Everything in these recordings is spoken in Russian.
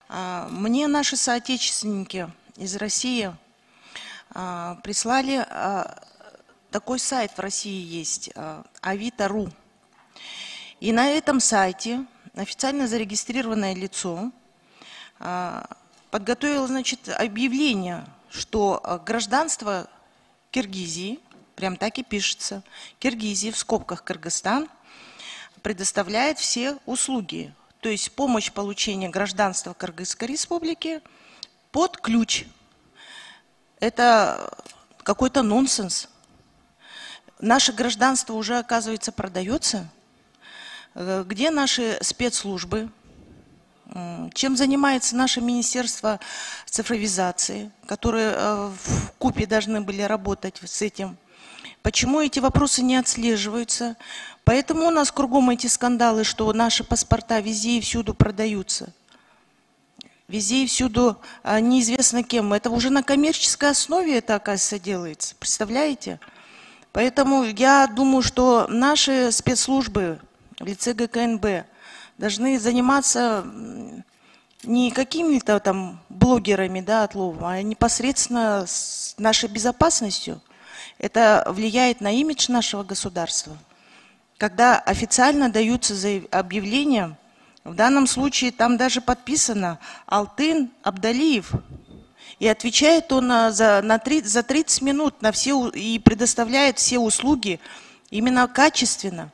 Мне наши соотечественники из России прислали такой сайт в России есть, Авито.ру. И на этом сайте официально зарегистрированное лицо подготовило, значит, объявление, что гражданство Киргизии, прям так и пишется, Киргизии, в скобках Кыргызстан, предоставляет все услуги. То есть помощь получения гражданства Кыргызской республики под ключ. Это какой-то нонсенс. Наше гражданство уже, оказывается, продается. Где наши спецслужбы? Чем занимается наше Министерство цифровизации, которые вкупе должны были работать с этим? Почему эти вопросы не отслеживаются? Поэтому у нас кругом эти скандалы, что наши паспорта везде и всюду продаются. Везде и всюду неизвестно кем. Это уже на коммерческой основе это, оказывается, делается. Представляете? Поэтому я думаю, что наши спецслужбы в лице ГКНБ должны заниматься не какими-то там блогерами, да, отловом, а непосредственно с нашей безопасностью. Это влияет на имидж нашего государства. Когда официально даются объявления, в данном случае там даже подписано Алтын Абдалиев. И отвечает он за 30 минут на все, и предоставляет все услуги именно качественно,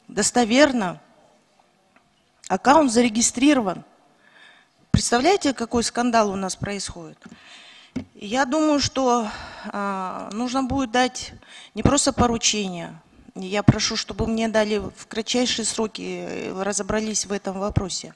достоверно. Аккаунт зарегистрирован. Представляете, какой скандал у нас происходит? Я думаю, что нужно будет дать не просто поручение. Я прошу, чтобы мне дали в кратчайшие сроки, разобрались в этом вопросе.